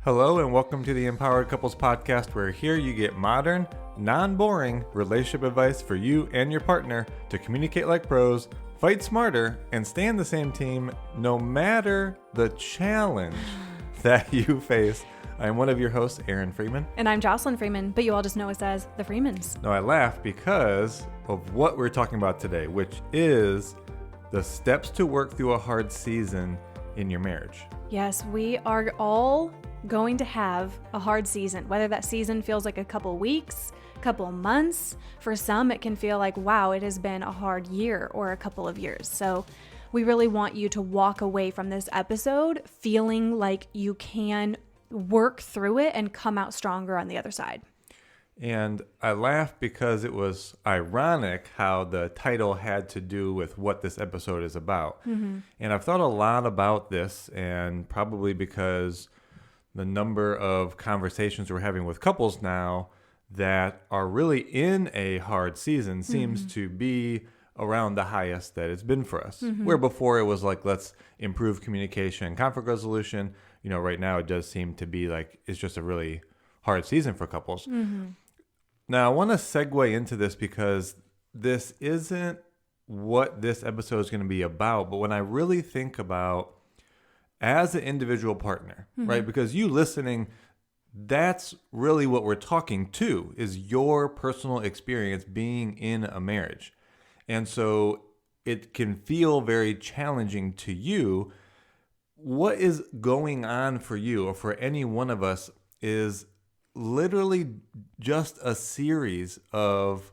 Hello and welcome to the Empowered Couples Podcast, where here you get modern, non-boring relationship advice for you and your partner to communicate like pros, fight smarter, and stay on the same team no matter the challenge that you face. I am one of your hosts, Aaron Freeman. And I'm Jocelyn Freeman, but you all just know us as the Freemans. Now I laugh because of what we're talking about today, which is the steps to work through a hard season in your marriage. Yes, we are all going to have a hard season, whether that season feels like a couple weeks, couple months. For some, it can feel like, wow, it has been a hard year or a couple of years. So we really want you to walk away from this episode feeling like you can work through it and come out stronger on the other side. And I laugh because it was ironic how the title had to do with what this episode is about. Mm-hmm. And I've thought a lot about this, and probably because the number of conversations we're having with couples now that are really in a hard season seems to be around the highest that it's been for us. Mm-hmm. Where before it was like, let's improve communication and conflict resolution. You know, right now it does seem to be like it's just a really hard season for couples. Mm-hmm. Now, I want to segue into this because this isn't what this episode is going to be about. But when I really think about as an individual partner, right? Because you listening, that's really what we're talking to, is your personal experience being in a marriage. And so it can feel very challenging to you. What is going on for you or for any one of us is literally just a series of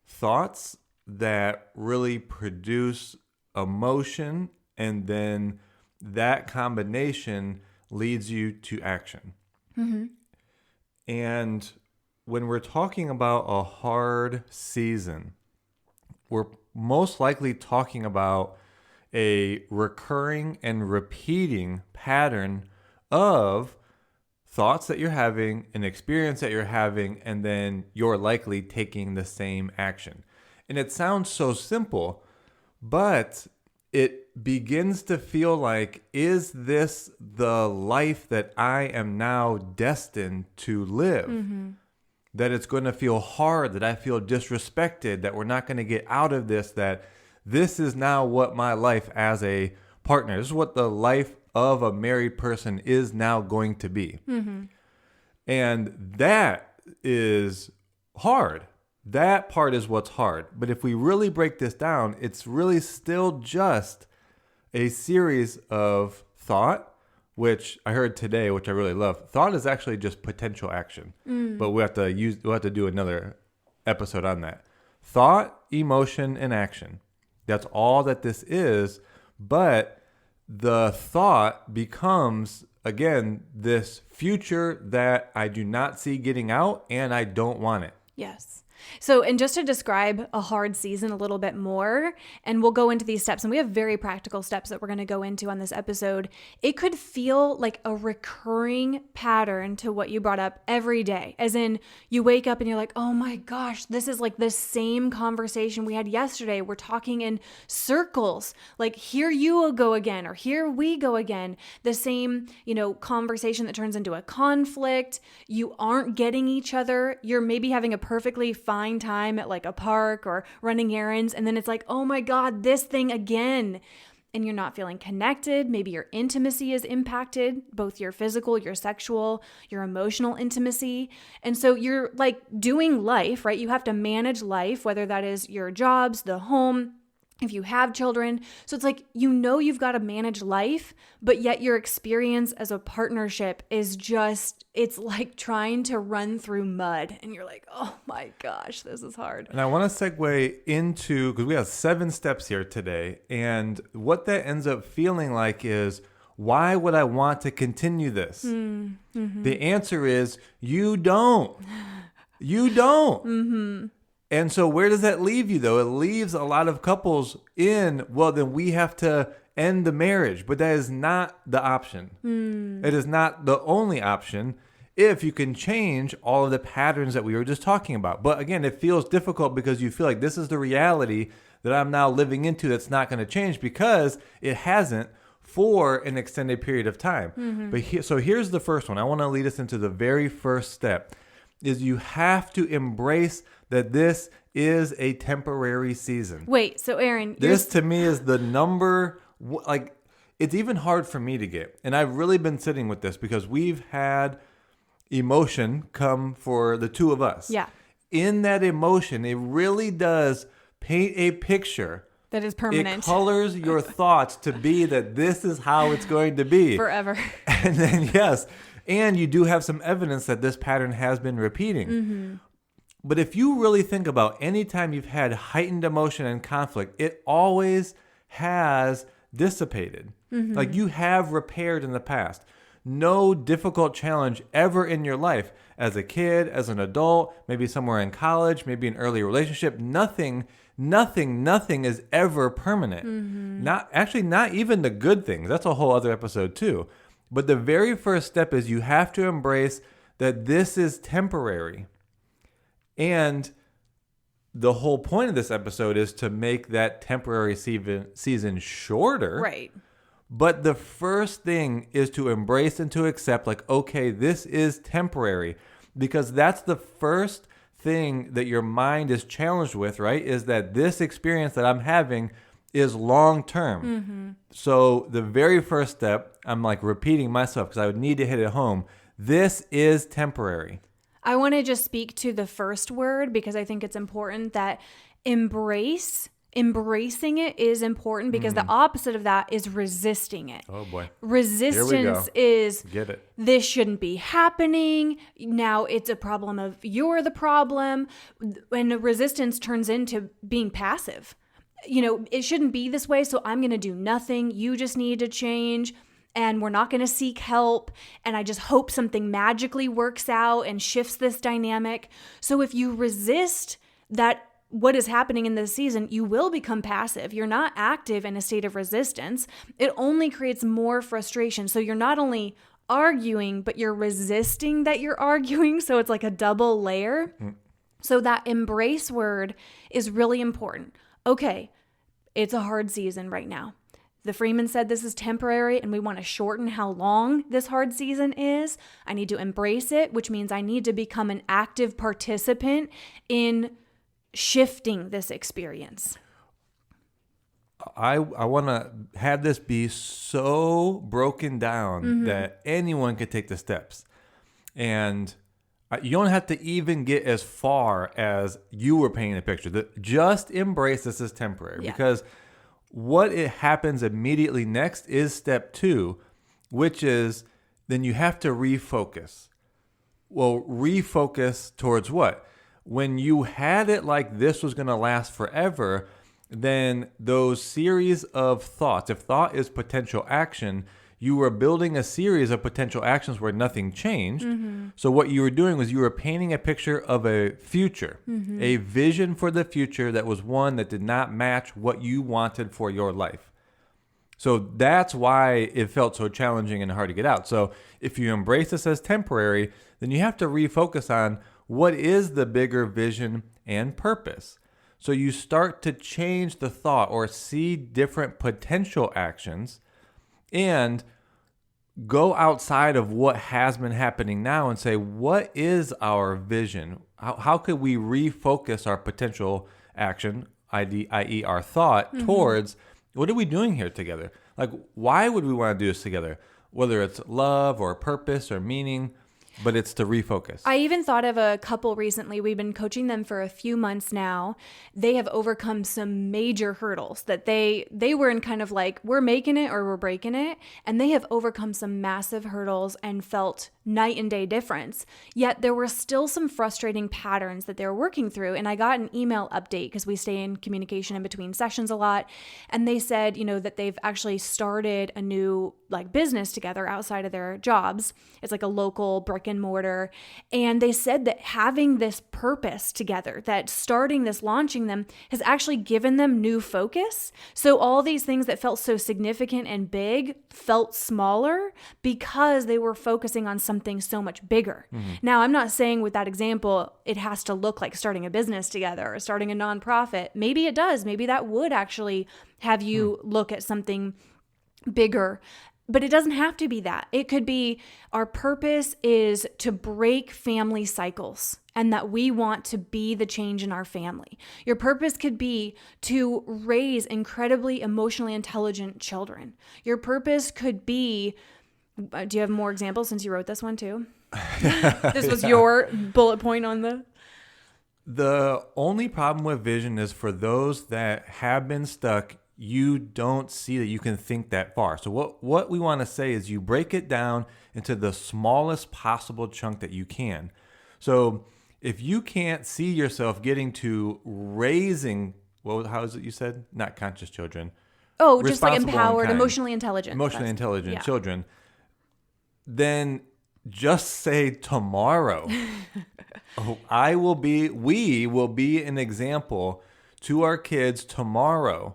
thoughts that really produce emotion, and then that combination leads you to action. Mm-hmm. And when we're talking about a hard season, we're most likely talking about a recurring and repeating pattern of thoughts that you're having, an experience that you're having, and then you're likely taking the same action. And it sounds so simple, but it begins to feel like, is this the life that I am now destined to live? Mm-hmm. That it's going to feel hard, that I feel disrespected, that we're not going to get out of this, that this is now what my life as a partner, this is what the life of a married person is now going to be. Mm-hmm. And that is hard. That part is what's hard. But if we really break this down, it's really still just a series of thought, which I heard today, which I really love. Thought is actually just potential action. But we'll have to do another episode on that. Thought, emotion, and action. That's all that this is. But the thought becomes, again, this future that I do not see getting out, and I don't want it. Yes. So, and just to describe a hard season a little bit more, and we'll go into these steps, and we have very practical steps that we're going to go into on this episode. It could feel like a recurring pattern to what you brought up every day, as in you wake up and you're like, oh my gosh, this is like the same conversation we had yesterday. We're talking in circles, like here you go again, or here we go again. The same, conversation that turns into a conflict. You aren't getting each other. You're maybe having a perfectly fine time at like a park or running errands, and then it's like, oh my God, this thing again. And you're not feeling connected. Maybe your intimacy is impacted, both your physical, your sexual, your emotional intimacy. And so you're like doing life, right? You have to manage life, whether that is your jobs, the home, if you have children. So it's like, you've got to manage life, but yet your experience as a partnership is just, it's like trying to run through mud. And you're like, oh my gosh, this is hard. And I want to segue into, because we have 7 steps here today. And what that ends up feeling like is, why would I want to continue this? Mm-hmm. The answer is, you don't. You don't. Mm-hmm. And so where does that leave you, though? It leaves a lot of couples in, well, then we have to end the marriage. But that is not the option. It is not the only option if you can change all of the patterns that we were just talking about. But again, it feels difficult because you feel like this is the reality that I'm now living into that's not going to change, because it hasn't for an extended period of time. But so here's the first one. I want to lead us into the very first step is you have to embrace that this is a temporary season. Wait, so Aaron, This to me is the number, like, it's even hard for me to get. And I've really been sitting with this because we've had emotion come for the two of us. Yeah. In that emotion, it really does paint a picture. That is permanent. It colors your thoughts to be that this is how it's going to be. Forever. And then, yes, and you do have some evidence that this pattern has been repeating. But if you really think about any time you've had heightened emotion and conflict, it always has dissipated. Like you have repaired in the past. No difficult challenge ever in your life as a kid, as an adult, maybe somewhere in college, maybe an early relationship, nothing is ever permanent. Not even the good things. That's a whole other episode too. But the very first step is you have to embrace that this is temporary. And the whole point of this episode is to make that temporary season shorter. Right. But the first thing is to embrace and to accept, like, okay, this is temporary. Because that's the first thing that your mind is challenged with, right? Is that this experience that I'm having is long term. So the very first step, I'm like repeating myself because I would need to hit it home. This is temporary. I want to just speak to the first word because I think it's important that embracing it is important because the opposite of that is resisting it. Oh boy. Resistance is Get it. this shouldn't be happening. Now it's a problem of you're the problem. And resistance turns into being passive. You know, it shouldn't be this way, so I'm going to do nothing. You just need to change. And we're not going to seek help. And I just hope something magically works out and shifts this dynamic. So if you resist that, what is happening in this season, you will become passive. You're not active in a state of resistance. It only creates more frustration. So you're not only arguing, but you're resisting that you're arguing. So it's like a double layer. So that embrace word is really important. Okay, it's a hard season right now. The Freeman said this is temporary and we want to shorten how long this hard season is. I need to embrace it, which means I need to become an active participant in shifting this experience. I want to have this be so broken down that anyone could take the steps. And you don't have to even get as far as you were painting a picture. Just embrace this as temporary because what it happens immediately next is step 2, which is then you have to refocus. Well, refocus towards what? When you had it like this was going to last forever, then those series of thoughts, if thought is potential action, you were building a series of potential actions where nothing changed. So what you were doing was you were painting a picture of a future, a vision for the future that was one that did not match what you wanted for your life. So that's why it felt so challenging and hard to get out. So if you embrace this as temporary, then you have to refocus on what is the bigger vision and purpose. So you start to change the thought or see different potential actions and go outside of what has been happening now and say, what is our vision? How could we refocus our potential action, i.e. our thought, towards what are we doing here together? Like, why would we want to do this together? Whether it's love or purpose or meaning, but it's to refocus. I even thought of a couple recently. We've been coaching them for a few months now. They have overcome some major hurdles that they were in kind of like, we're making it or we're breaking it. And they have overcome some massive hurdles and felt night and day difference. Yet there were still some frustrating patterns that they were working through. And I got an email update because we stay in communication in between sessions a lot. And they said, that they've actually started a new business together outside of their jobs. It's like a local brick and mortar. And they said that having this purpose together, that starting this, launching them, has actually given them new focus. So all these things that felt so significant and big felt smaller because they were focusing on something so much bigger. Now, I'm not saying with that example, it has to look like starting a business together or starting a nonprofit. Maybe it does. Maybe that would actually have you look at something bigger. But it doesn't have to be that. It could be our purpose is to break family cycles and that we want to be the change in our family. Your purpose could be to raise incredibly emotionally intelligent children. Your purpose could be, do you have more examples since you wrote this one too? This was your bullet point on the... The only problem with vision is for those that have been stuck, you don't see that you can think that far. So what we want to say is you break it down into the smallest possible chunk that you can. So if you can't see yourself getting to raising, how is it you said? Not conscious children. Oh, just like empowered, emotionally intelligent. Emotionally intelligent children. Then just say tomorrow, we will be an example to our kids tomorrow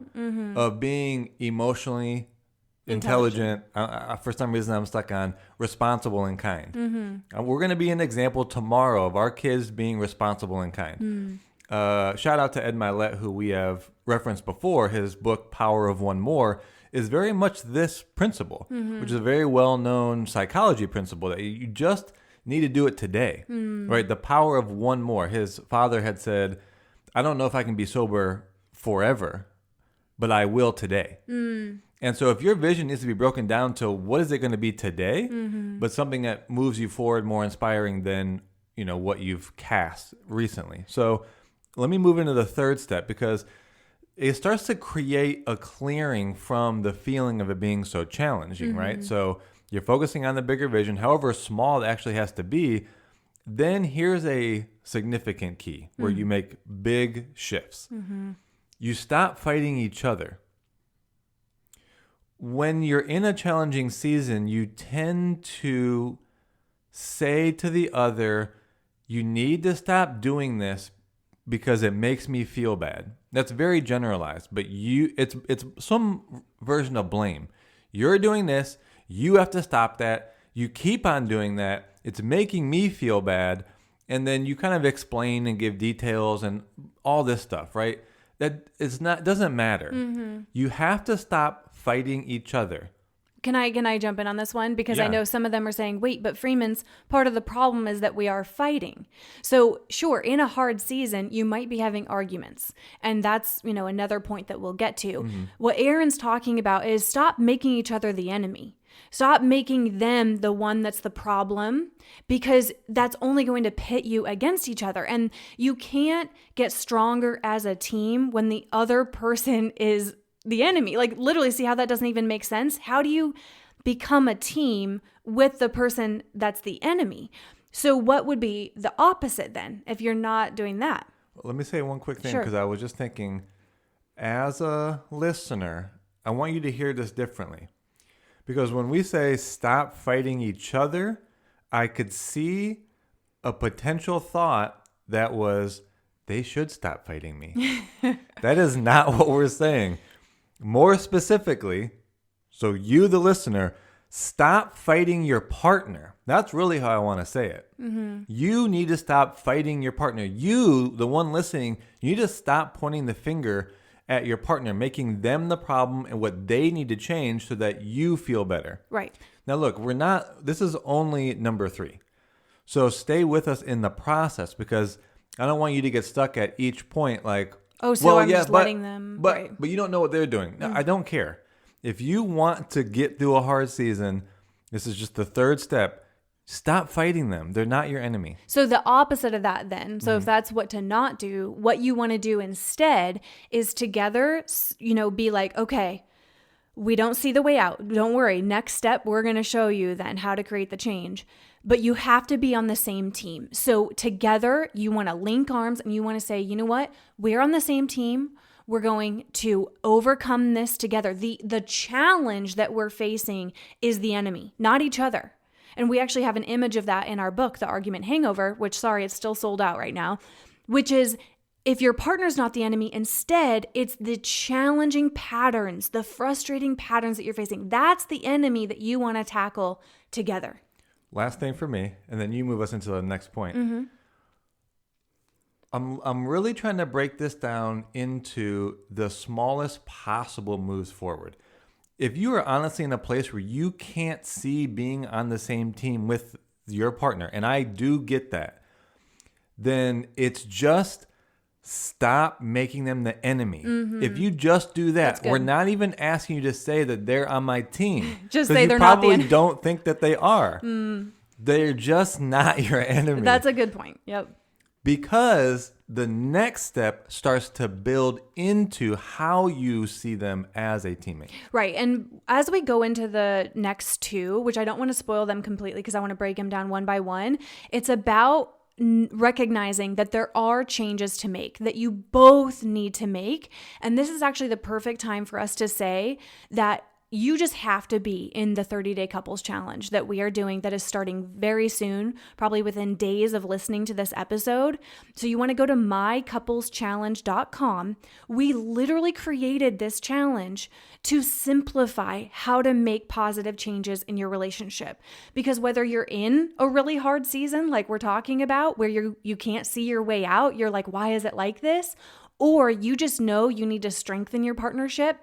of being emotionally intelligent. For some reason, I'm stuck on responsible and kind. We're going to be an example tomorrow of our kids being responsible and kind. Shout out to Ed Mylett, who we have referenced before. His book, Power of One More, is very much this principle, which is a very well-known psychology principle that you just need to do it today, right? The power of one more. His father had said, I don't know if I can be sober forever, but I will today. And so if your vision needs to be broken down to what is it going to be today, but something that moves you forward, more inspiring than, what you've cast recently. So let me move into the third step, because it starts to create a clearing from the feeling of it being so challenging, right? So you're focusing on the bigger vision, however small it actually has to be. Then here's a significant key where you make big shifts. You stop fighting each other. When you're in a challenging season, you tend to say to the other, you need to stop doing this because it makes me feel bad. That's very generalized, but it's some version of blame. You're doing this, you have to stop that. You keep on doing that. It's making me feel bad. And then you kind of explain and give details and all this stuff, right? That doesn't matter. You have to stop fighting each other. Can I jump in on this one? Because I know some of them are saying, wait, but Freeman's part of the problem is that we are fighting. So sure, in a hard season, you might be having arguments. And that's, another point that we'll get to. What Aaron's talking about is stop making each other the enemy. Stop making them the one that's the problem, because that's only going to pit you against each other. And you can't get stronger as a team when the other person is the enemy. Like, literally, see how that doesn't even make sense? How do you become a team with the person that's the enemy? So what would be the opposite then if you're not doing that? Let me say one quick thing, because I was just thinking, as a listener, I want you to hear this differently. Because when we say stop fighting each other, I could see a potential thought that was, they should stop fighting me. That is not what we're saying. More specifically, so you, the listener, stop fighting your partner. That's really how I want to say it. You need to stop fighting your partner. You, the one listening, you need to stop pointing the finger at your partner, making them the problem and what they need to change so that you feel better. Right. Now, look, this is only number 3. So stay with us in the process, because I don't want you to get stuck at each point like, oh, so I'm just letting them. But you don't know what they're doing. No, I don't care. If you want to get through a hard season, this is just the third step. Stop fighting them. They're not your enemy. So the opposite of that then, so if that's what to not do, what you want to do instead is together, be like, okay, we don't see the way out. Don't worry. Next step, we're going to show you then how to create the change. But you have to be on the same team. So together, you want to link arms and you want to say, you know what? We're on the same team. We're going to overcome this together. The challenge that we're facing is the enemy, not each other. And we actually have an image of that in our book, The Argument Hangover, which, sorry, it's still sold out right now, which is if your partner's not the enemy, instead, it's the challenging patterns, the frustrating patterns that you're facing. That's the enemy that you want to tackle together. Last thing for me, and then you move us into the next point. I'm really trying to break this down into the smallest possible moves forward. if you are honestly in a place where you can't see being on the same team with your partner, and I do get that, then it's just stop making them the enemy. If you just do that, we're not even asking you to say that they're on my team. Just say they're not the enemy. You probably don't think that they are. They're just not your enemy. That's a good point. Yep. Because the next step starts to build into how you see them as a teammate. Right. And as we go into the next two, which I don't want to spoil them completely because I want to break them down one by one, it's about recognizing that there are changes to make, that you both need to make. And this is actually the perfect time for us to say that you just have to be in the 30-day couples challenge that we are doing, that is starting very soon, probably within days of listening to this episode. So you want to go to mycoupleschallenge.com. We literally created this challenge to simplify how to make positive changes in your relationship. Because whether you're in a really hard season, like we're talking about, where you can't see your way out, you're like, why is it like this? Or you just know you need to strengthen your partnership,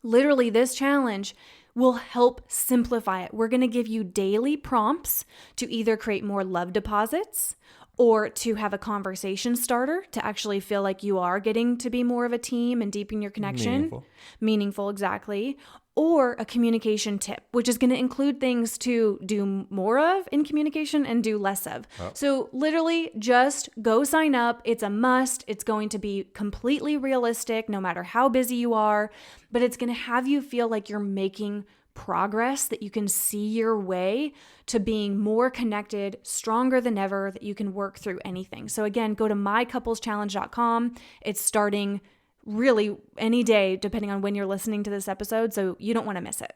literally, this challenge will help simplify it. We're going to give you daily prompts to either create more love deposits or to have a conversation starter to actually feel like you are getting to be more of a team and deepen your connection. Meaningful, exactly. Or a communication tip, which is going to include things to do more of in communication and do less of. Oh. So literally just go sign up. It's a must. It's going to be completely realistic no matter how busy you are, but it's going to have you feel like you're making progress, that you can see your way to being more connected, stronger than ever, that you can work through anything. So again, go to mycoupleschallenge.com. It's starting really any day, depending on when you're listening to this episode. So you don't want to miss it.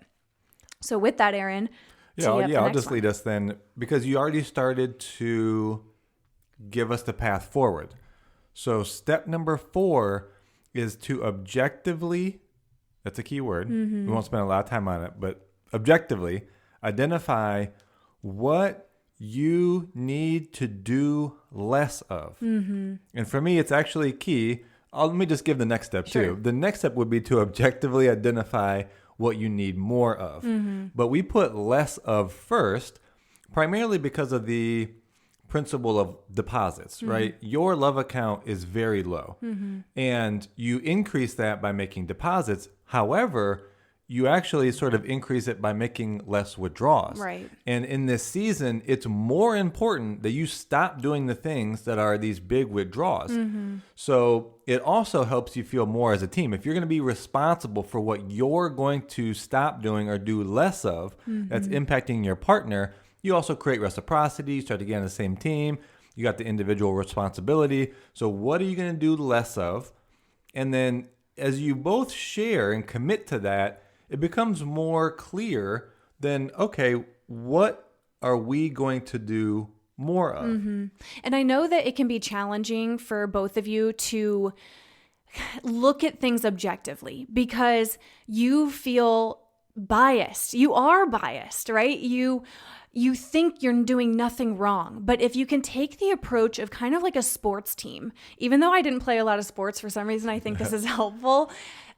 So with that, Aaron. I'll just lead us then, because you already started to give us the path forward. So step number 4 is to objectively, that's a key word. We won't spend a lot of time on it, but objectively identify what you need to do less of. And for me, it's actually key. Let me just give the next step too. The next step would be to objectively identify what you need more of. But we put less of first, primarily because of the principle of deposits, right? Your love account is very low. And you increase that by making deposits. However, you actually sort of increase it by making less withdrawals. Right. And in this season, it's more important that you stop doing the things that are these big withdrawals. So it also helps you feel more as a team. If you're going to be responsible for what you're going to stop doing or do less of, that's impacting your partner, you also create reciprocity. You start to get on the same team. You got the individual responsibility. So what are you going to do less of? And then as you both share and commit to that, it becomes more clear than, okay, what are we going to do more of? And I know that it can be challenging for both of you to look at things objectively because you feel biased. You are biased, right? You think you're doing nothing wrong. But if you can take the approach of kind of like a sports team, even though I didn't play a lot of sports for some reason, I think this is helpful.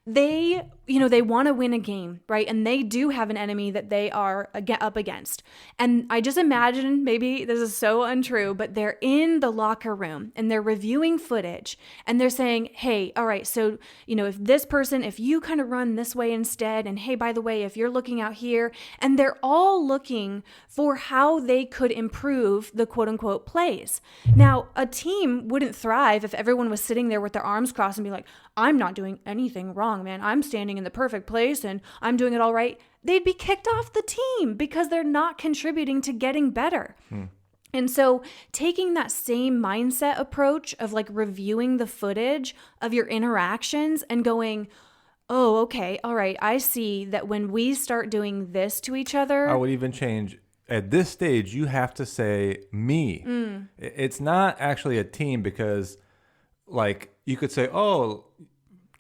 They want to win a game, right? And they do have an enemy that they are up against. And I just imagine, maybe this is so untrue, but they're in the locker room and they're reviewing footage and they're saying, hey, all right, so, if you kind of run this way instead, and hey, by the way, if you're looking out here, and they're all looking for how they could improve the quote unquote plays. Now, a team wouldn't thrive if everyone was sitting there with their arms crossed and be like, I'm not doing anything wrong, man. I'm standing in the perfect place and I'm doing it all right. They'd be kicked off the team because they're not contributing to getting better. And so taking that same mindset approach of like reviewing the footage of your interactions and going, oh, okay, all right, I see that when we start doing this to each other. I would even change. At this stage, you have to say me. It's not actually a team because like you could say, oh,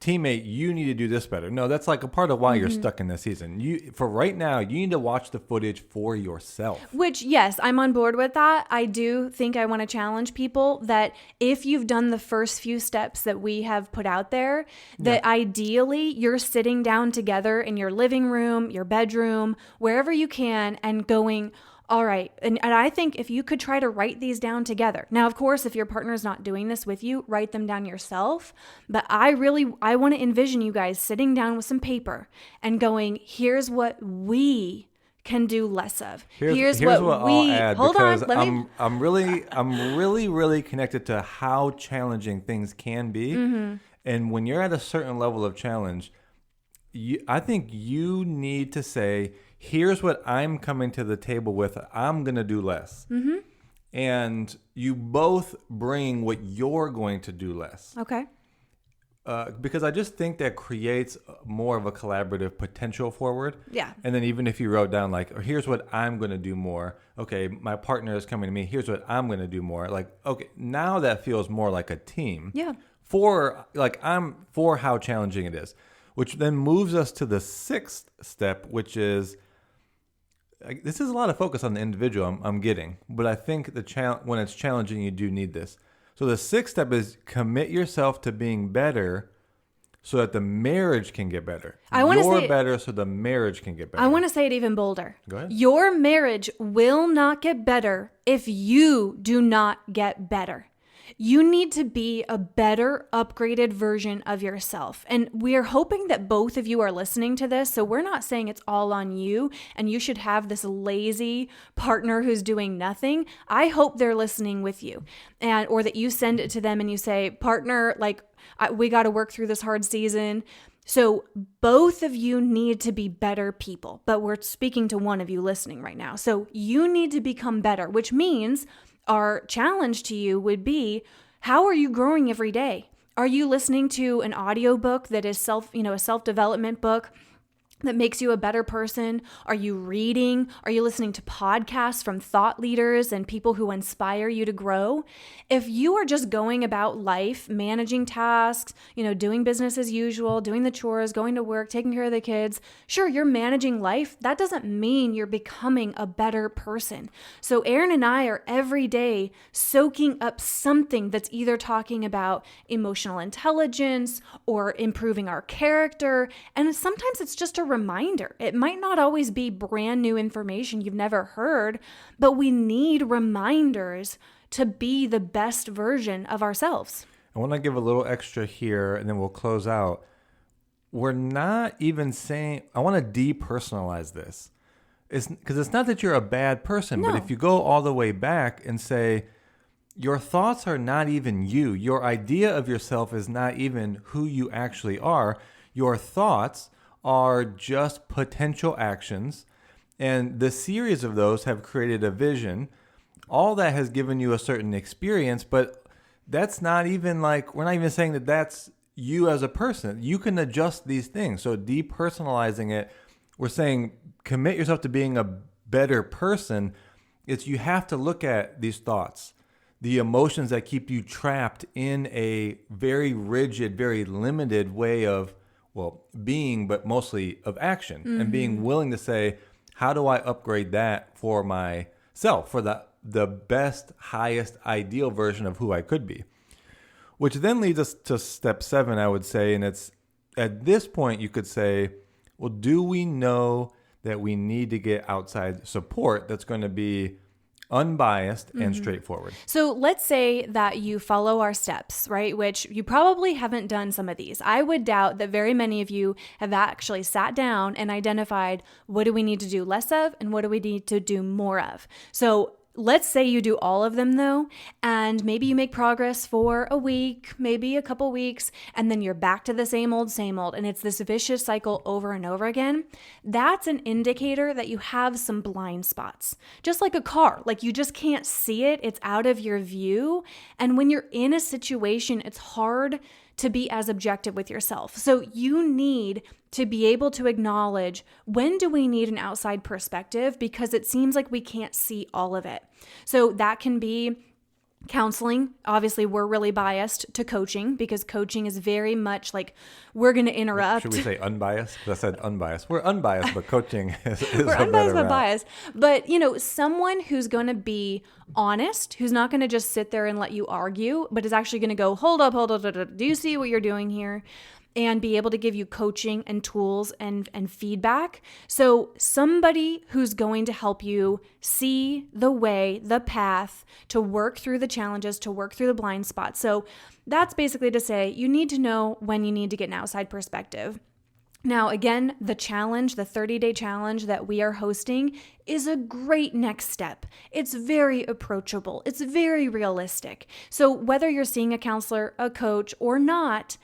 teammate, you need to do this better. No, that's like a part of why you're stuck in this season. For right now, you need to watch the footage for yourself. Which, yes, I'm on board with that. I do think I want to challenge people that if you've done the first few steps that we have put out there, that ideally you're sitting down together in your living room, your bedroom, wherever you can, and going, all right. And I think if you could try to write these down together. Now, of course, if your partner's not doing this with you, write them down yourself. But I want to envision you guys sitting down with some paper and going, here's what we can do less of. Here's what I'll add, hold on. I'm really connected to how challenging things can be. And when you're at a certain level of challenge, I think you need to say, here's what I'm coming to the table with. I'm going to do less. And you both bring what you're going to do less. Okay. Because I just think that creates more of a collaborative potential forward. Yeah. And then even if you wrote down like, here's what I'm going to do more. Okay, my partner is coming to me. Here's what I'm going to do more. Like, okay, now that feels more like a team. Yeah. I'm for how challenging it is. Which then moves us to the sixth step, which is, this is a lot of focus on the individual I'm getting, but I think when it's challenging, you do need this. So the sixth step is commit yourself to being better so that the marriage can get better. You're better so the marriage can get better. I want to say it even bolder. Go ahead. Your marriage will not get better if you do not get better. You need to be a better, upgraded version of yourself. And we're hoping that both of you are listening to this. So we're not saying it's all on you and you should have this lazy partner who's doing nothing. I hope they're listening with you, or that you send it to them and you say, partner, we got to work through this hard season. So both of you need to be better people, but we're speaking to one of you listening right now. So you need to become better, which means our challenge to you would be, how are you growing every day? Are you listening to an audiobook that is a self-development book that makes you a better person? Are you reading? Are you listening to podcasts from thought leaders and people who inspire you to grow? If you are just going about life, managing tasks, doing business as usual, doing the chores, going to work, taking care of the kids, sure, you're managing life. That doesn't mean you're becoming a better person. So Aaron and I are every day soaking up something that's either talking about emotional intelligence or improving our character. And sometimes it's just a reminder. It might not always be brand new information you've never heard, but we need reminders to be the best version of ourselves. I want to give a little extra here and then we'll close out. We're not even saying, I want to depersonalize this. Because it's not that you're a bad person, No. but if you go all the way back and say, your thoughts are not even you. Your idea of yourself is not even who you actually are. Your thoughts are just potential actions, and the series of those have created a vision. All that has given you a certain experience, but that's not even we're not even saying that that's you as a person. You can adjust these things. So depersonalizing it, we're saying commit yourself to being a better person. It's you have to look at these thoughts, the emotions that keep you trapped in a very rigid, very limited way of being, but mostly of action, and being willing to say, how do I upgrade that for myself, for the best, highest, ideal version of who I could be? Which then leads us to step 7, I would say, and it's at this point you could say, well, do we know that we need to get outside support that's going to be unbiased and straightforward? So let's say that you follow our steps, right? Which you probably haven't done some of these. I would doubt that very many of you have actually sat down and identified, what do we need to do less of and what do we need to do more of? So let's say you do all of them though, and maybe you make progress for a week, maybe a couple weeks, and then you're back to the same old, and it's this vicious cycle over and over again. That's an indicator that you have some blind spots. Just like a car, you just can't see it, it's out of your view. And when you're in a situation, it's hard to be as objective with yourself. So you need to be able to acknowledge, when do we need an outside perspective? Because it seems like we can't see all of it. So that can be Counseling, obviously, we're really biased to coaching because coaching is very much like we're going to interrupt. Should we say unbiased? Because I said unbiased. We're unbiased, but coaching is we're unbiased but biased. But, someone who's going to be honest, who's not going to just sit there and let you argue, but is actually going to go, hold up. Do you see what you're doing here? And be able to give you coaching and tools and feedback. So somebody who's going to help you see the way, the path to work through the challenges, to work through the blind spots. So that's basically to say you need to know when you need to get an outside perspective. Now, again, the challenge, the 30-day challenge that we are hosting is a great next step. It's very approachable. It's very realistic. So whether you're seeing a counselor, a coach, or not,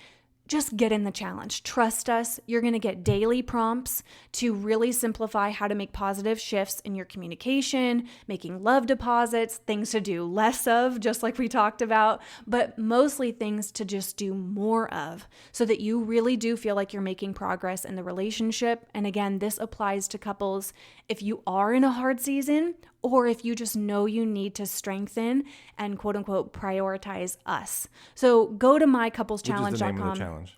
just get in the challenge. Trust us. You're going to get daily prompts to really simplify how to make positive shifts in your communication, making love deposits, things to do less of, just like we talked about, but mostly things to just do more of so that you really do feel like you're making progress in the relationship. And again, this applies to couples if you are in a hard season or if you just know you need to strengthen and quote unquote prioritize us. So go to mycoupleschallenge.com. Which is the name of the challenge.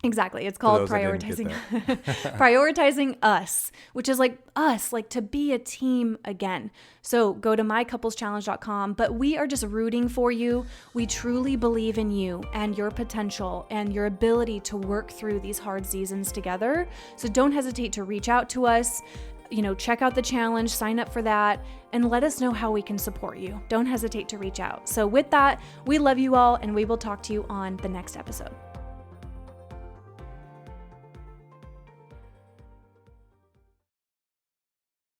Exactly. It's called prioritizing us, which is like us, like to be a team again. So go to mycoupleschallenge.com, but we are just rooting for you. We truly believe in you and your potential and your ability to work through these hard seasons together. So don't hesitate to reach out to us. Check out the challenge, sign up for that, and let us know how we can support you. Don't hesitate to reach out. So with that, we love you all, and we will talk to you on the next episode.